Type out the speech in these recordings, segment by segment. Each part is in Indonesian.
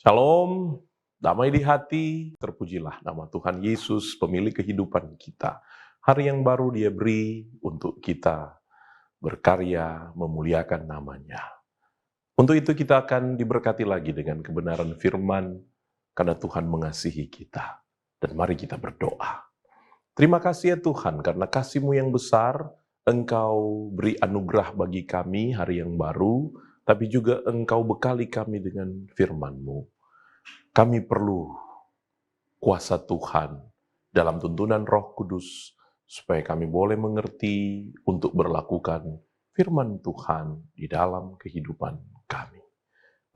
Shalom, damai di hati, terpujilah nama Tuhan Yesus, pemilik kehidupan kita. Hari yang baru Dia beri untuk kita berkarya, memuliakan namanya. Untuk itu kita akan diberkati lagi dengan kebenaran firman, karena Tuhan mengasihi kita. Dan mari kita berdoa. Terima kasih ya Tuhan, karena kasih-Mu yang besar, Engkau beri anugerah bagi kami hari yang baru, tapi juga Engkau bekali kami dengan firman-Mu. Kami perlu kuasa Tuhan dalam tuntunan Roh Kudus, supaya kami boleh mengerti untuk berlakukan firman Tuhan di dalam kehidupan kami.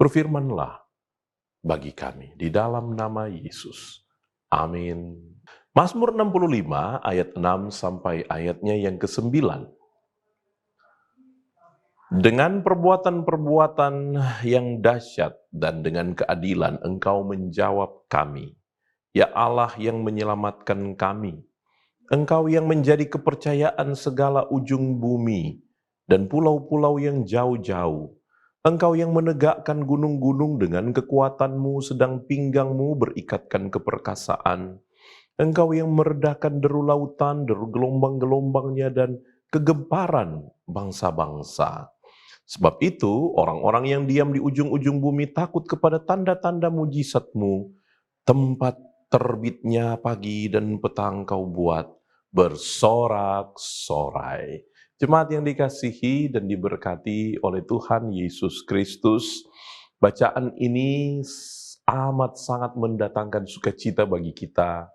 Berfirmanlah bagi kami di dalam nama Yesus. Amin. Mazmur 65 ayat 6 sampai ayatnya yang ke-9. Dengan perbuatan-perbuatan yang dahsyat dan dengan keadilan Engkau menjawab kami. Ya Allah yang menyelamatkan kami, Engkau yang menjadi kepercayaan segala ujung bumi dan pulau-pulau yang jauh-jauh. Engkau yang menegakkan gunung-gunung dengan kekuatan-Mu, sedang pinggang-Mu berikatkan keperkasaan. Engkau yang meredakan deru lautan, deru gelombang-gelombangnya, dan kegemparan bangsa-bangsa. Sebab itu, orang-orang yang diam di ujung-ujung bumi takut kepada tanda-tanda mujizat-Mu. Tempat terbitnya pagi dan petang Kau buat bersorak-sorai. Jemaat yang dikasihi dan diberkati oleh Tuhan Yesus Kristus, bacaan ini amat sangat mendatangkan sukacita bagi kita.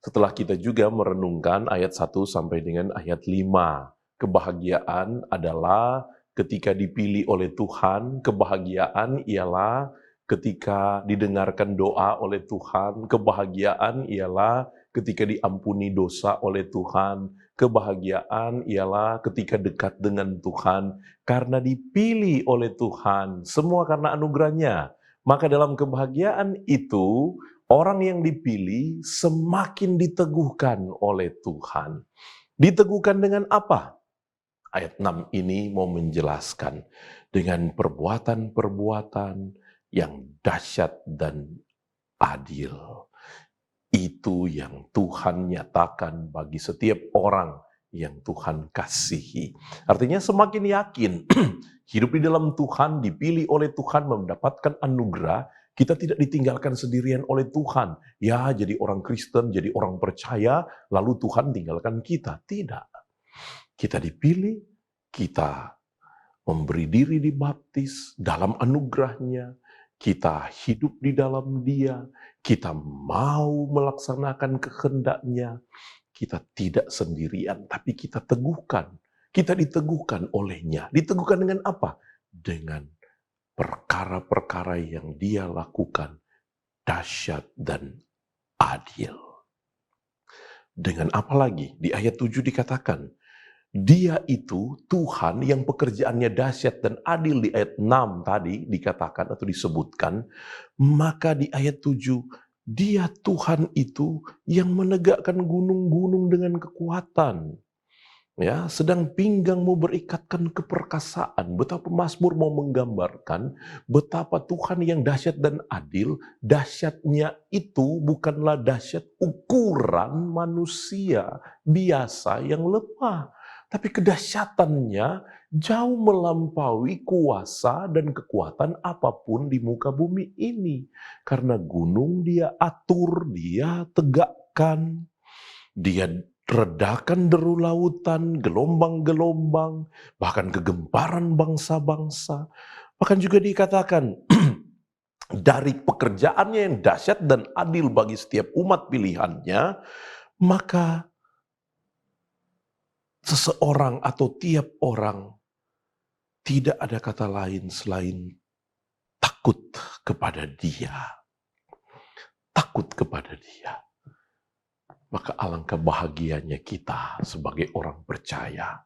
Setelah kita juga merenungkan ayat 1 sampai dengan ayat 5. Kebahagiaan adalah ketika dipilih oleh Tuhan, kebahagiaan ialah ketika didengarkan doa oleh Tuhan, kebahagiaan ialah ketika diampuni dosa oleh Tuhan, kebahagiaan ialah ketika dekat dengan Tuhan, karena dipilih oleh Tuhan, semua karena anugerahnya. Maka dalam kebahagiaan itu, orang yang dipilih semakin diteguhkan oleh Tuhan. Diteguhkan dengan apa? Ayat 6 ini mau menjelaskan dengan perbuatan-perbuatan yang dahsyat dan adil. Itu yang Tuhan nyatakan bagi setiap orang yang Tuhan kasihi. Artinya semakin yakin hidup di dalam Tuhan, dipilih oleh Tuhan, mendapatkan anugerah, kita tidak ditinggalkan sendirian oleh Tuhan. Ya, jadi orang Kristen, jadi orang percaya, lalu Tuhan tinggalkan kita. Tidak. Kita dipilih, kita memberi diri dibaptis dalam anugerahnya, kita hidup di dalam Dia, kita mau melaksanakan kehendaknya, kita tidak sendirian, tapi kita teguhkan. Kita diteguhkan olehnya. Diteguhkan dengan apa? Dengan perkara-perkara yang Dia lakukan dahsyat dan adil. Dengan apa lagi? Di ayat 7 dikatakan, Dia itu Tuhan yang pekerjaannya dahsyat dan adil. Di ayat 6 tadi dikatakan atau disebutkan, maka di ayat 7, Dia Tuhan itu yang menegakkan gunung-gunung dengan kekuatan. Ya, sedang pinggangmu berikatkan keperkasaan. Betapa Mazmur mau menggambarkan betapa Tuhan yang dahsyat dan adil. Dahsyatnya itu bukanlah dahsyat ukuran manusia biasa yang lemah, tapi kedahsyatannya jauh melampaui kuasa dan kekuatan apapun di muka bumi ini. Karena gunung Dia atur, Dia tegakkan, Dia redakan deru lautan, gelombang-gelombang, bahkan kegemparan bangsa-bangsa. Bahkan juga dikatakan, dari pekerjaannya yang dahsyat dan adil bagi setiap umat pilihannya, maka seseorang atau tiap orang tidak ada kata lain selain takut kepada Dia. Takut kepada Dia. Maka alangkah bahagianya kita sebagai orang percaya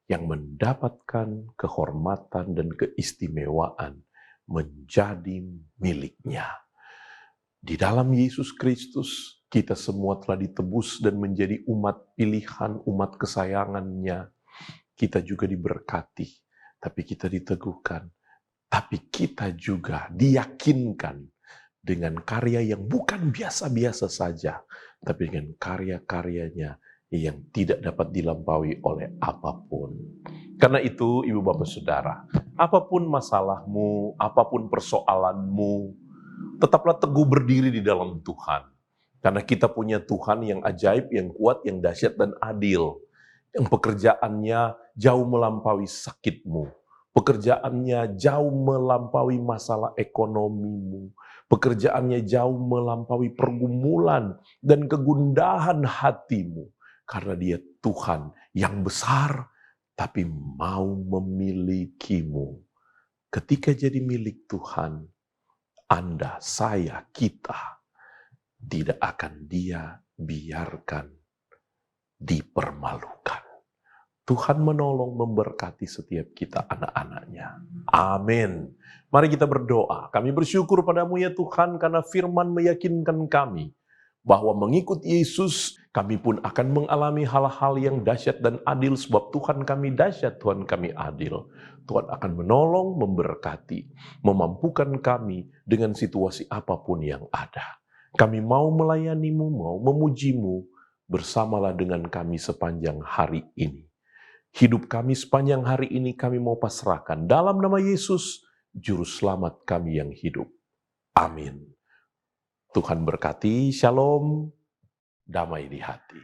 yang mendapatkan kehormatan dan keistimewaan menjadi miliknya. Di dalam Yesus Kristus, kita semua telah ditebus dan menjadi umat pilihan, umat kesayangannya. Kita juga diberkati, tapi kita diteguhkan. Tapi kita juga diyakinkan dengan karya yang bukan biasa-biasa saja, tapi dengan karya-karyanya yang tidak dapat dilampaui oleh apapun. Karena itu, Ibu Bapak Saudara, apapun masalahmu, apapun persoalanmu, tetaplah teguh berdiri di dalam Tuhan. Karena kita punya Tuhan yang ajaib, yang kuat, yang dahsyat dan adil. Yang pekerjaannya jauh melampaui sakitmu. Pekerjaannya jauh melampaui masalah ekonomimu. Pekerjaannya jauh melampaui pergumulan dan kegundahan hatimu. Karena Dia Tuhan yang besar, tapi mau memilikimu. Ketika jadi milik Tuhan, Anda, saya, kita tidak akan Dia biarkan dipermalukan. Tuhan menolong, memberkati setiap kita anak-anaknya. Amin. Mari kita berdoa. Kami bersyukur padamu ya Tuhan, karena firman meyakinkan kami bahwa mengikut Yesus, kami pun akan mengalami hal-hal yang dahsyat dan adil, sebab Tuhan kami dahsyat, Tuhan kami adil. Tuhan akan menolong, memberkati, memampukan kami dengan situasi apapun yang ada. Kami mau melayanimu, mau memujimu, bersamalah dengan kami sepanjang hari ini. Hidup kami sepanjang hari ini kami mau pasrahkan dalam nama Yesus, Juru Selamat kami yang hidup. Amin. Tuhan berkati, shalom, damai di hati.